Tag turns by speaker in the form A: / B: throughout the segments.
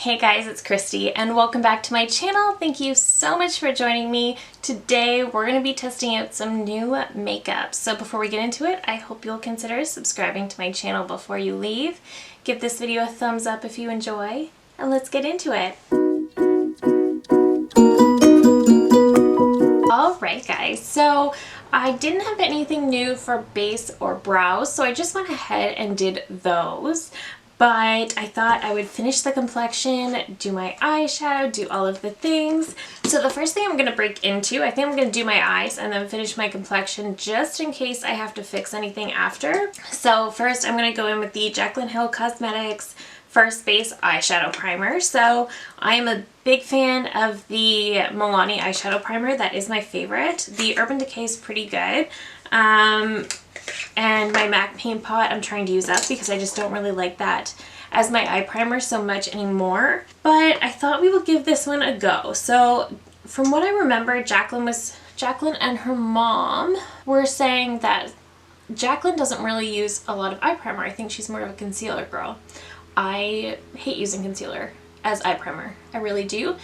A: Hey guys, it's Christy and welcome back to my channel. Thank you so much for joining me. Today we're going to be testing out some new makeup. So before we get into it, I hope you'll consider subscribing to my channel before you leave. Give this video a thumbs up if you enjoy, and let's get into it. Alright guys, so I didn't have anything new for base or brows, so I just went ahead and did those. But I thought I would finish the complexion, do my eyeshadow, do all of the things. So the first thing I'm going to break into, I think I'm going to do my eyes and then finish my complexion just in case I have to fix anything after. So first I'm going to go in with the Jaclyn Cosmetics First Base Eyeshadow Primer. So I'm a big fan of the Milani eyeshadow primer. That is my favorite. The Urban Decay is pretty good. And my MAC Paint Pot I'm trying to use up because I just don't really like that as my eye primer so much anymore. But I thought we would give this one a go. So from what I remember, Jaclyn and her mom were saying that Jaclyn doesn't really use a lot of eye primer. I think she's more of a concealer girl. I hate using concealer as eye primer. I really do.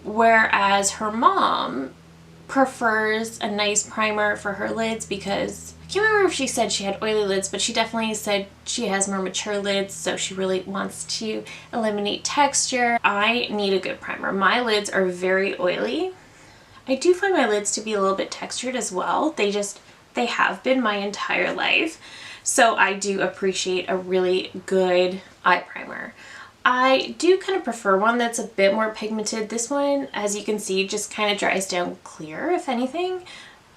A: Whereas her mom prefers a nice primer for her lids because I can't remember if she said she had oily lids, but she definitely said she has more mature lids, so she really wants to eliminate texture. I need a good primer. My lids are very oily. I do find my lids to be a little bit textured as well. They have been my entire life. So I do appreciate a really good eye primer. I do kind of prefer one that's a bit more pigmented. This one, as you can see, just kind of dries down clear, if anything,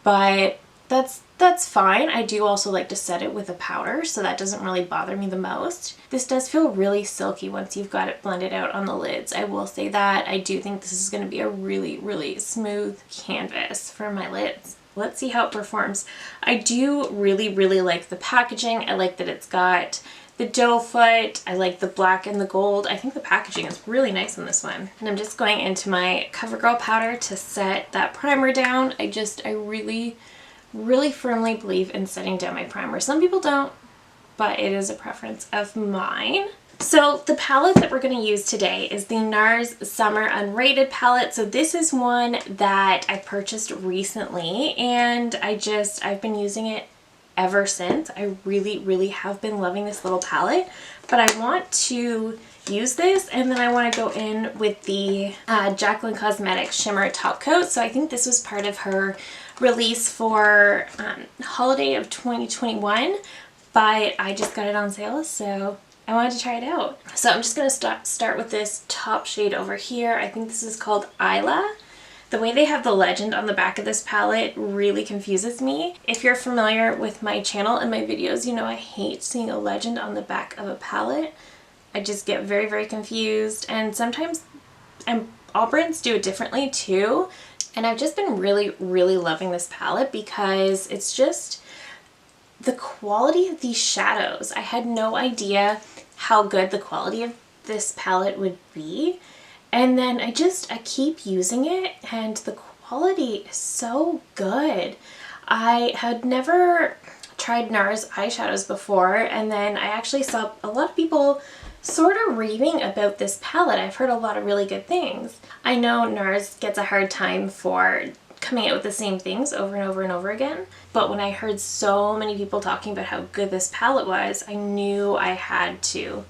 A: but that's fine. I do also like to set it with a powder, so that doesn't really bother me the most. This does feel really silky once you've got it blended out on the lids. I will say that. I do think this is going to be a really, really smooth canvas for my lids. Let's see how it performs. I do really, really like the packaging. I like that it's got the doe foot. I like the black and the gold. I think the packaging is really nice on this one. And I'm just going into my CoverGirl powder to set that primer down. I really firmly believe in setting down my primer. Some people don't, but it is a preference of mine. So the palette that we're going to use today is the Nars Summer Unrated palette. So this is one that I purchased recently and I've been using it ever since. I really have been loving this little palette, but I want to use this and then I want to go in with the Jaclyn Cosmetics Shimmer Top Coat. So I think this was part of her release for holiday of 2021, but I just got it on sale, so I wanted to try it out. So I'm just going to start with this top shade over here. I think this is called Isla. The way they have the legend on the back of this palette really confuses me. If you're familiar with my channel and my videos, you know I hate seeing a legend on the back of a palette. I just get very confused, and sometimes all brands do it differently too. And I've just been really loving this palette because it's just the quality of these shadows. I had no idea how good the quality of this palette would be. And then I keep using it and the quality is so good. I had never tried Nars eyeshadows before, and then I actually saw a lot of people sort of raving about this palette. I've heard a lot of really good things. I know Nars gets a hard time for coming out with the same things over and over again, but when I heard so many people talking about how good this palette was, I knew I had to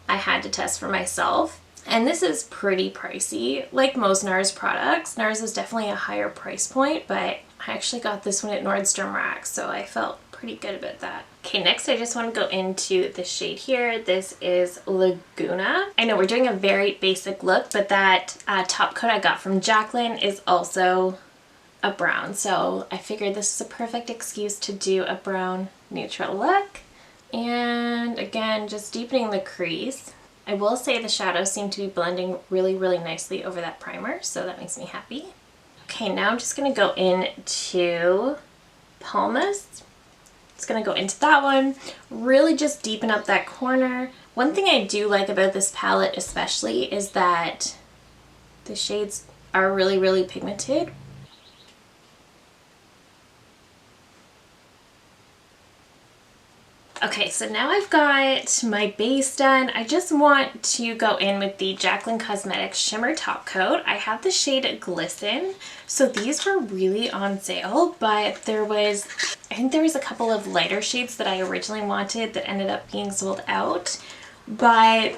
A: test for myself. And this is pretty pricey, like most Nars products. Nars is definitely a higher price point, but I actually got this one at Nordstrom Rack, so I felt pretty good about that. Okay, next I just want to go into the shade here. This is Laguna. I know we're doing a very basic look, but that top coat I got from Jaclyn is also a brown, so I figured this is a perfect excuse to do a brown neutral look. And again, just deepening the crease. I will say the shadows seem to be blending really nicely over that primer, so that makes me happy. Okay, now I'm just going to go into Palmas. Just going to go into that one, really just deepen up that corner. One thing I do like about this palette especially is that the shades are really pigmented. Okay, so now I've got my base done. I just want to go in with the Jaclyn Cosmetics Shimmer Top Coat. I have the shade Glisten. So these were really on sale, but I think there was a couple of lighter shades that I originally wanted that ended up being sold out. But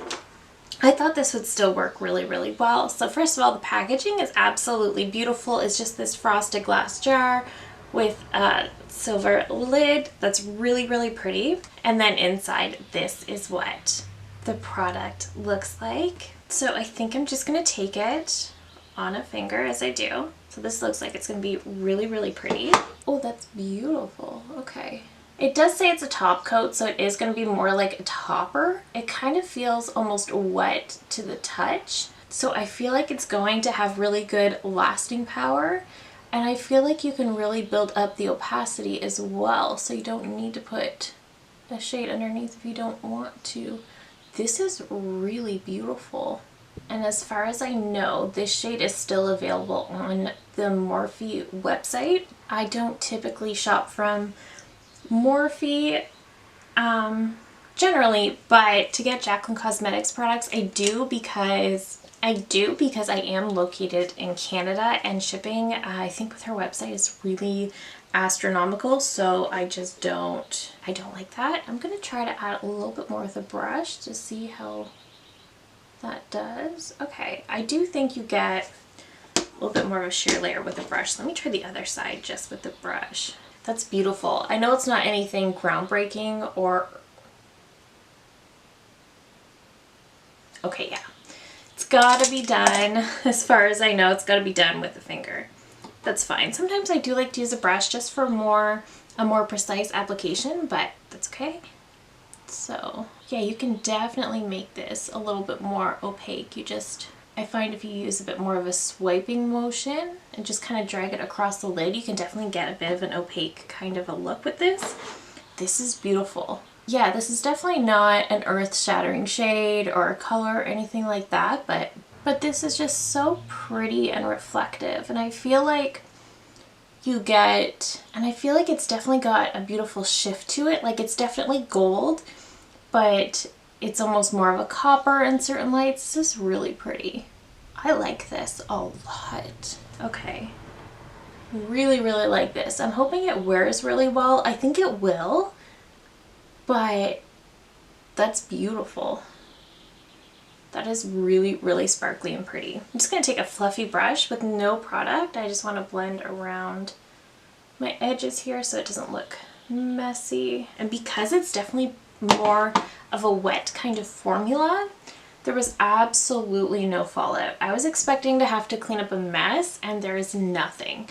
A: I thought this would still work really, really well. So first of all, the packaging is absolutely beautiful. It's just this frosted glass jar with a silver lid that's really, really pretty. And then inside, this is what the product looks like. So I think I'm just gonna take it on a finger as I do. So this looks like it's gonna be really, really pretty. Oh, that's beautiful. Okay. It does say it's a top coat, so it is going to be more like a topper. It kind of feels almost wet to the touch. So I feel like it's going to have really good lasting power. And I feel like you can really build up the opacity as well. So you don't need to put a shade underneath if you don't want to. This is really beautiful. And as far as I know, this shade is still available on the Morphe website. I don't typically shop from Morphe generally, but to get Jaclyn Cosmetics products I do because I am located in Canada, and shipping I think with her website is really astronomical, so I don't like that. I'm gonna try to add a little bit more with a brush to see how that does. Okay, I do think you get a little bit more of a sheer layer with a brush. Let me try the other side just with the brush. That's beautiful. I know it's not anything groundbreaking or... Okay, yeah. It's gotta be done. As far as I know, it's gotta be done with the finger. That's fine. Sometimes I do like to use a brush just for a more precise application, but that's okay. So, yeah, you can definitely make this a little bit more opaque. I find if you use a bit more of a swiping motion and just kind of drag it across the lid, you can definitely get a bit of an opaque kind of a look with this. This is beautiful. Yeah, this is definitely not an earth-shattering shade or a color or anything like that, but this is just so pretty and reflective. And I feel like it's definitely got a beautiful shift to it. Like, it's definitely gold, but it's almost more of a copper in certain lights. This is really pretty. I like this a lot. Okay. Really, really like this. I'm hoping it wears really well. I think it will, but that's beautiful. That is really, really sparkly and pretty. I'm just gonna take a fluffy brush with no product. I just want to blend around my edges here so it doesn't look messy. And because it's definitely more of a wet kind of formula, there was absolutely no fallout. I was expecting to have to clean up a mess, and there is nothing.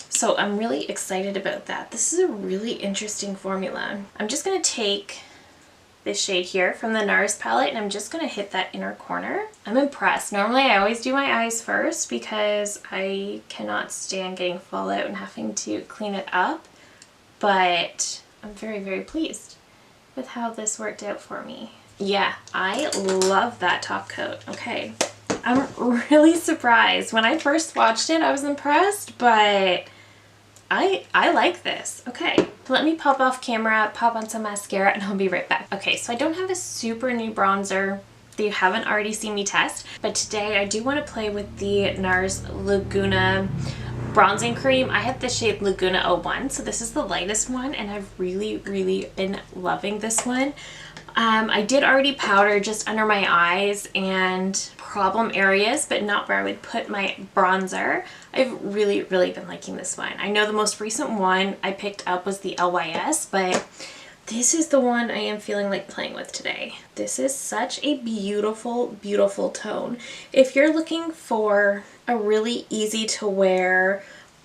A: So I'm really excited about that. This is a really interesting formula. I'm just gonna take this shade here from the Nars palette, and I'm just gonna hit that inner corner. I'm impressed. Normally I always do my eyes first because I cannot stand getting fallout and having to clean it up, but I'm very, very pleased with how this worked out for me. Yeah, I love that top coat. Okay, I'm really surprised. When I first watched it, I was impressed, but I like this. Okay, let me pop off camera, pop on some mascara, and I'll be right back. Okay, so I don't have a super new bronzer that you haven't already seen me test, but today I do want to play with the Nars Laguna bronzing cream. I have the shade Laguna 01, so this is the lightest one, and I've really, really been loving this one. I did already powder just under my eyes and problem areas, but not where I would put my bronzer. I've really, really been liking this one. I know the most recent one I picked up was the LYS, but this is the one I am feeling like playing with today. This is such a beautiful, beautiful tone. If you're looking for a really easy to wear,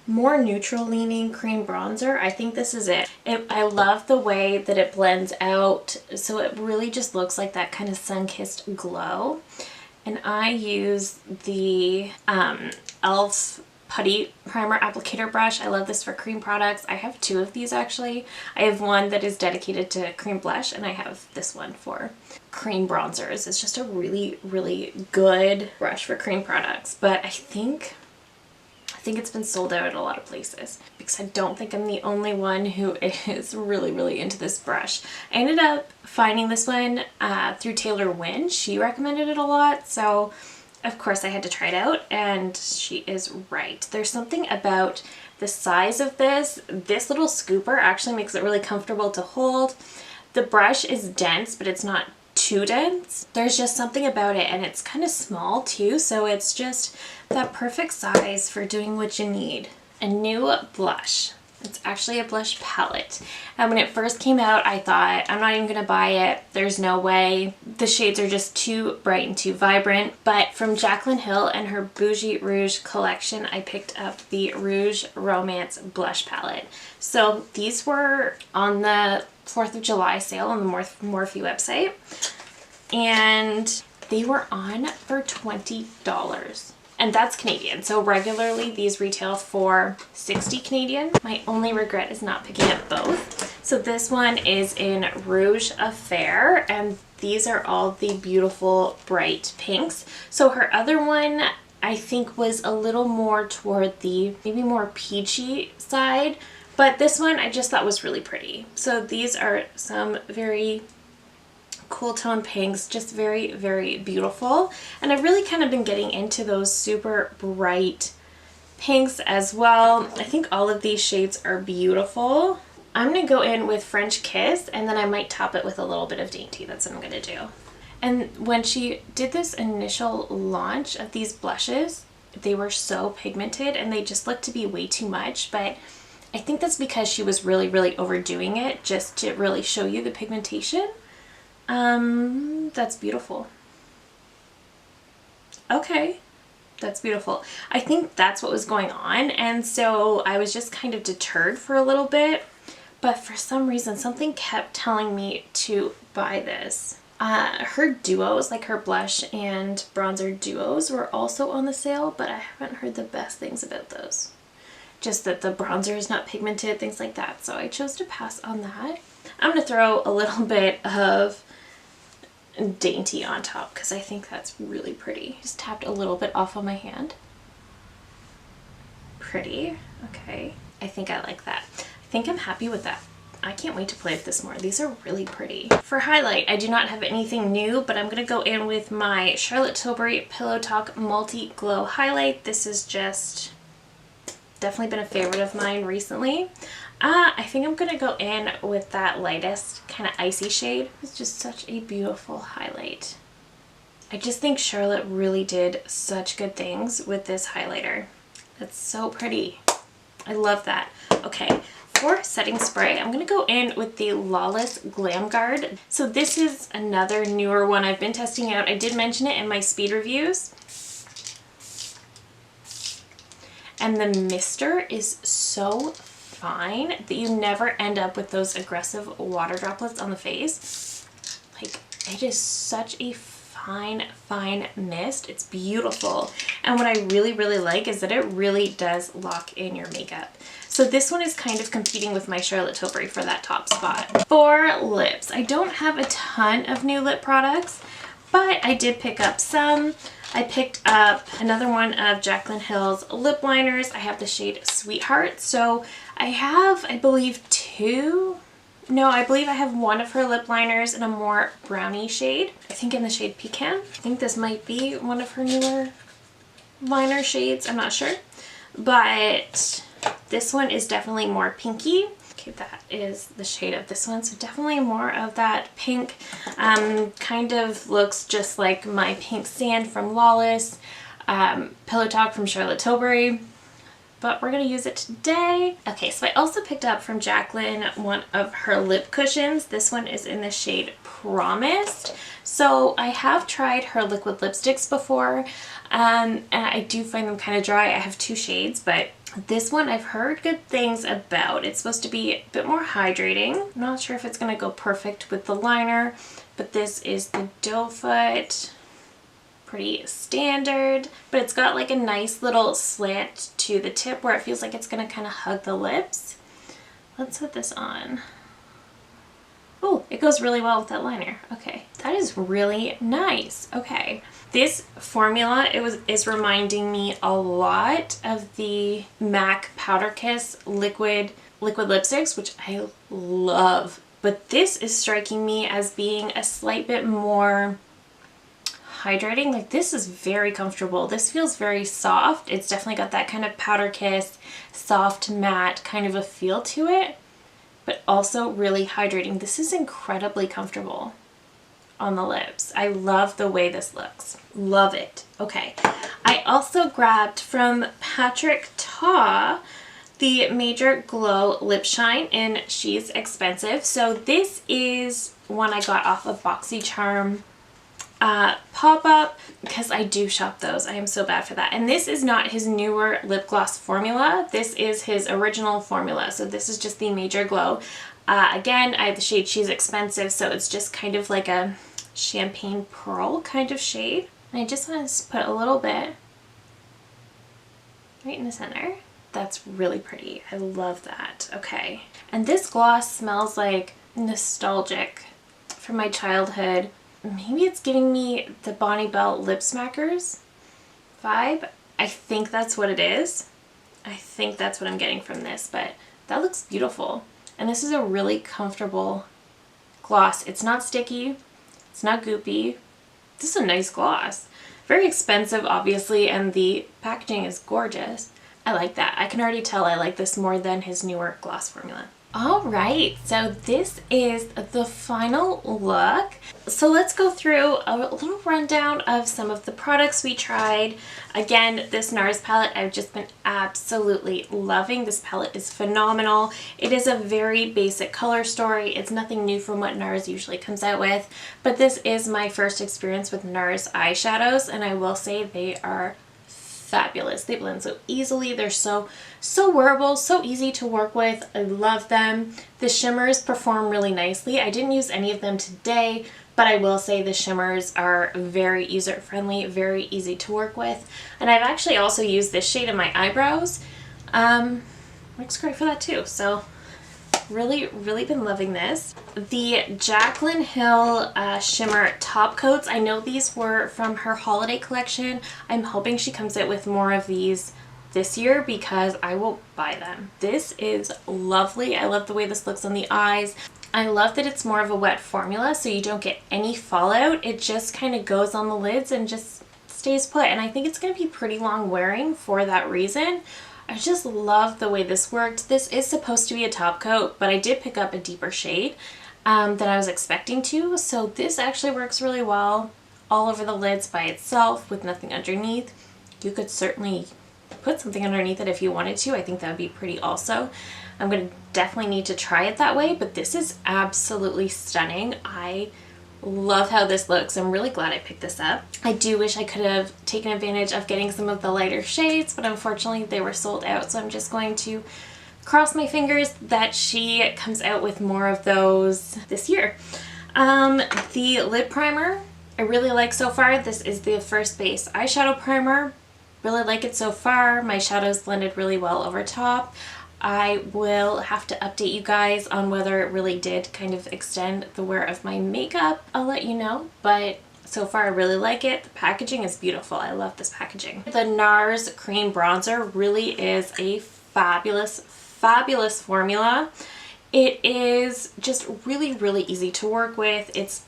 A: more neutral leaning cream bronzer, I think this is it. I love the way that it blends out, so it really just looks like that kind of sun-kissed glow. And I use the e.l.f. Putty Primer Applicator Brush. I love this for cream products. I have two of these actually. I have one that is dedicated to cream blush, and I have this one for cream bronzers. It's just a really, really good brush for cream products. But I think think it's been sold out at a lot of places because I don't think I'm the only one who is really, really into this brush. I ended up finding this one through Taylor Wynn. She recommended it a lot, so of course I had to try it out, and she is right. There's something about the size of this. This little scooper actually makes it really comfortable to hold. The brush is dense, but it's not too dense. There's just something about it, and it's kind of small too, so it's just that perfect size for doing what you need. A new blush. It's actually a blush palette. And when it first came out, I thought, I'm not even gonna buy it. There's no way. The shades are just too bright and too vibrant. But from Jaclyn Hill and her Bougie Rouge collection, I picked up the Rouge Romance blush palette. So these were on the 4th of July sale on the Morphe website, and they were on for $20. And that's Canadian. So regularly these retail for 60 Canadian. My only regret is not picking up both. So this one is in Rouge Affair, and these are all the beautiful bright pinks. So her other one I think was a little more toward the maybe more peachy side, but this one I just thought was really pretty. So these are some very cool tone pinks, just very, very beautiful. And I've really kind of been getting into those super bright pinks as well. I think all of these shades are beautiful. I'm gonna go in with French Kiss, and then I might top it with a little bit of Dainty. That's what I'm gonna do. And when she did this initial launch of these blushes, they were so pigmented and they just looked to be way too much, but I think that's because she was really, really overdoing it just to really show you the pigmentation. That's beautiful. Okay, that's beautiful. I think that's what was going on, and so I was just kind of deterred for a little bit, but for some reason something kept telling me to buy this. Her duos, like her blush and bronzer duos, were also on the sale, but I haven't heard the best things about those. Just that the bronzer is not pigmented, things like that. So I chose to pass on that. I'm going to throw a little bit of Dainty on top because I think that's really pretty. Just tapped a little bit off on my hand. Pretty. Okay. I think I like that. I think I'm happy with that. I can't wait to play with this more. These are really pretty. For highlight, I do not have anything new, but I'm going to go in with my Charlotte Tilbury Pillow Talk Multi Glow Highlight. This is just definitely been a favorite of mine recently. I think I'm going to go in with that lightest kind of icy shade. It's just such a beautiful highlight. I just think Charlotte really did such good things with this highlighter. It's so pretty. I love that. Okay, for setting spray, I'm going to go in with the Lawless Glamguard. So this is another newer one I've been testing out. I did mention it in my speed reviews. And the mister is so fine that you never end up with those aggressive water droplets on the face. Like, it is such a fine mist. It's beautiful. And what I really, really like is that it really does lock in your makeup. So this one is kind of competing with my Charlotte Tilbury for that top spot. For lips, I don't have a ton of new lip products, but I did pick up some. I picked up another one of Jaclyn Hill's lip liners. I have the shade Sweetheart. So I have, I believe, I believe I have one of her lip liners in a more brownie shade. I think in the shade Pecan. I think this might be one of her newer liner shades. I'm not sure. But this one is definitely more pinky. Okay, that is the shade of this one. So definitely more of that pink. Kind of looks just like my pink sand from Lawless. Pillow Talk from Charlotte Tilbury. But we're going to use it today. Okay, so I also picked up from Jaclyn one of her lip cushions. This one is in the shade Promised. So I have tried her liquid lipsticks before, and I do find them kind of dry. I have two shades, but this one I've heard good things about. It's supposed to be a bit more hydrating. I'm not sure if it's going to go perfect with the liner, but this is the doe foot. Pretty standard, but it's got like a nice little slant to the tip where it feels like it's going to kind of hug the lips. Let's put this on. Oh, it goes really well with that liner. Okay, that is really nice. Okay, this formula is reminding me a lot of the MAC Powder Kiss liquid lipsticks, which I love. But this is striking me as being a slight bit more hydrating. Like, this is very comfortable. This feels very soft. It's definitely got that kind of Powder Kiss, soft matte kind of a feel to it, but also really hydrating. This is incredibly comfortable on the lips. I love the way this looks. Love it. Okay. I also grabbed from Patrick Ta the Major Glow Lip Shine in She's Expensive. So this is one I got off of BoxyCharm pop-up, because I do shop those. I am so bad for that. And this is not his newer lip gloss formula. This is his original formula. So this is just the Major Glow. Again, I have the shade She's Expensive, so it's just kind of like a champagne pearl kind of shade. And I just want to put a little bit right in the center. That's really pretty. I love that. Okay. And this gloss smells like nostalgic from my childhood. Maybe it's giving me the Bonnie Bell Lip Smackers vibe. I think that's what it is. I think that's what I'm getting from this, but that looks beautiful. And this is a really comfortable gloss. It's not sticky. It's not goopy. This is a nice gloss. Very expensive, obviously, and the packaging is gorgeous. I like that. I can already tell I like this more than his newer gloss formula. All right, so this is the final look. So let's go through a little rundown of some of the products we tried. Again, this Nars palette I've just been absolutely loving. This palette is phenomenal. It is a very basic color story. It's nothing new from what Nars usually comes out with, but this is my first experience with Nars eyeshadows, and I will say they are fabulous. They blend so easily. They're so wearable, so easy to work with. I love them. The shimmers perform really nicely. I didn't use any of them today, but I will say the shimmers are very user-friendly, very easy to work with. And I've actually also used this shade in my eyebrows. Works great for that too. So really been loving this. The Jaclyn Hill shimmer top coats. I know these were from her holiday collection. I'm hoping she comes out with more of these this year because I will buy them. This is lovely. I love the way this looks on the eyes. I love that it's more of a wet formula, so you don't get any fallout. It just kind of goes on the lids and just stays put, and I think it's going to be pretty long wearing for that reason. I just love the way this worked. This is supposed to be a top coat, but I did pick up a deeper shade than I was expecting to, so this actually works really well all over the lids by itself with nothing underneath. You could certainly put something underneath it if you wanted to. I think that would be pretty also. I'm going to definitely need to try it that way, but this is absolutely stunning. I love how this looks. I'm really glad I picked this up. I do wish I could have taken advantage of getting some of the lighter shades, but unfortunately they were sold out, so I'm just going to cross my fingers that she comes out with more of those this year. The lip primer I really like so far. This is the First Base eyeshadow primer. Really like it so far. My shadows blended really well over top. I will have to update you guys on whether it really did kind of extend the wear of my makeup. I'll let you know, but so far I really like it. The packaging is beautiful. I love this packaging. The Nars Cream Bronzer really is a fabulous formula. It is just really easy to work with. It's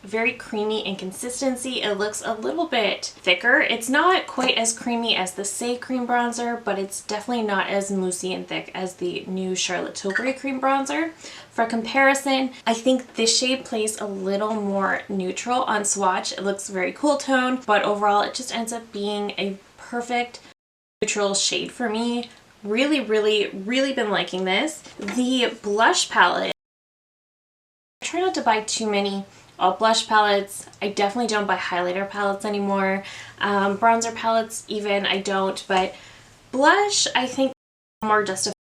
A: very creamy in consistency. It looks a little bit thicker. It's not quite as creamy as the Say Cream Bronzer, but it's definitely not as moussey and thick as the new Charlotte Tilbury Cream Bronzer. For comparison, I think this shade plays a little more neutral on swatch. It looks very cool tone, but overall it just ends up being a perfect neutral shade for me. Really been liking this. The blush palette, I try not to buy too many blush palettes. I definitely don't buy highlighter palettes anymore. Bronzer palettes even, I don't, but blush, I think more justified.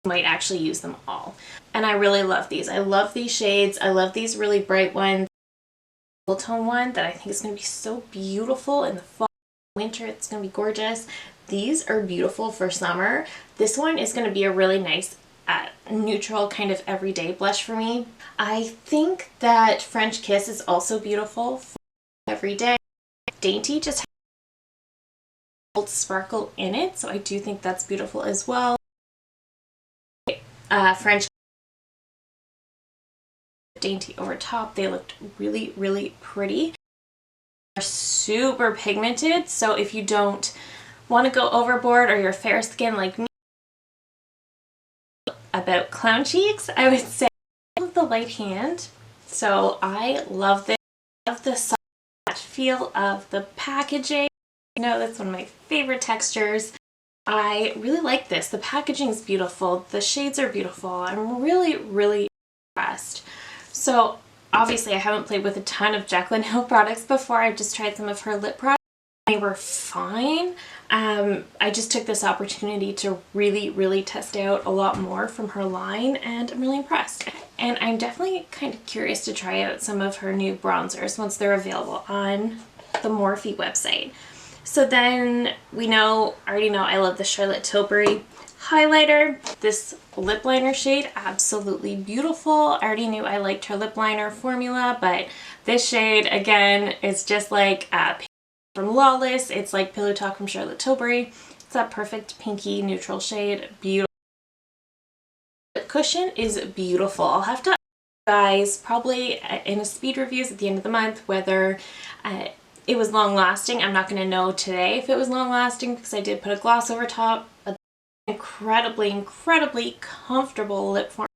A: Might actually use them all. And I really love these. I love these shades. I love these really bright ones. Cool tone one that I think is going to be so beautiful in the fall, winter. It's going to be gorgeous. These are beautiful for summer. This one is going to be a really nice neutral kind of everyday blush for me. I think that French Kiss is also beautiful for everyday. Dainty just has sparkle in it, so I do think that's beautiful as well. French Dainty over top, they looked really, really pretty. They're super pigmented, so if you don't want to go overboard or you're fair skin like me, about clown cheeks, I would say the light hand. So I love this. I love the soft feel of the packaging. You know, that's one of my favorite textures. I really like this. The packaging is beautiful. The shades are beautiful. I'm really, really impressed. So obviously I haven't played with a ton of Jaclyn Hill products before. I've just tried some of her lip products. They were fine. I just took this opportunity to really, really test out a lot more from her line, and I'm really impressed. And I'm definitely kind of curious to try out some of her new bronzers once they're available on the Morphe website. So then I already know I love the Charlotte Tilbury highlighter. This lip liner shade, absolutely beautiful. I already knew I liked her lip liner formula, but this shade again is just like from Lawless. It's like Pillow Talk from Charlotte Tilbury. It's that perfect pinky neutral shade. Beautiful. The cushion is beautiful. I'll have to guys probably in a speed reviews at the end of the month whether it was long lasting. I'm not going to know today if it was long lasting because I did put a gloss over top. But incredibly, incredibly comfortable lip form.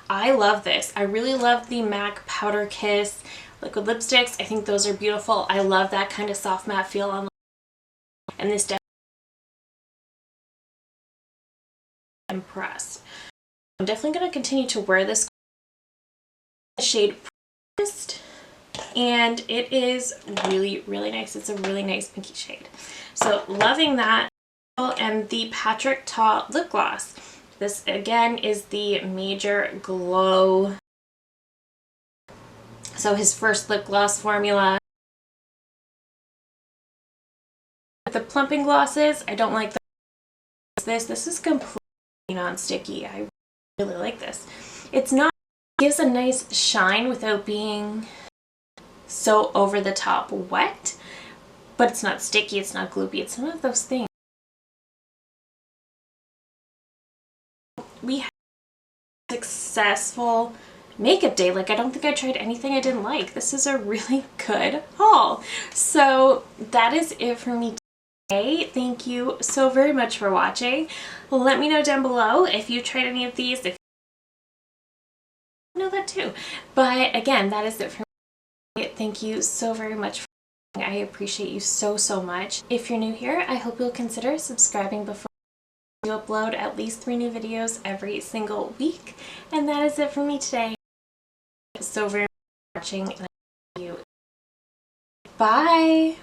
A: I love this. I really love the MAC Powder Kiss liquid lipsticks. I think those are beautiful. I love that kind of soft matte feel on the lip. And this definitely impressed. I'm definitely going to continue to wear this shade and it is really, really nice. It's a really nice pinky shade. So loving that. And the Patrick Ta lip gloss. This again is the Major Glow. So his first lip gloss formula. With the plumping glosses, I don't like this is completely non-sticky. I really like this. It gives a nice shine without being so over the top wet, but it's not sticky, it's not gloopy, it's none of those things. We had a successful makeup day. Like, I don't think I tried anything I didn't like. This is a really good haul. So that is it for me today. Thank you so very much for watching. Let me know down below if you tried any of these, if you know that too. But again, that is it for me. Thank you so very much for watching. I appreciate you so, so much. If you're new here, I hope you'll consider subscribing before you upload at least 3 new videos every single week. And that is it for me today. So very much for watching, and I love you. Bye!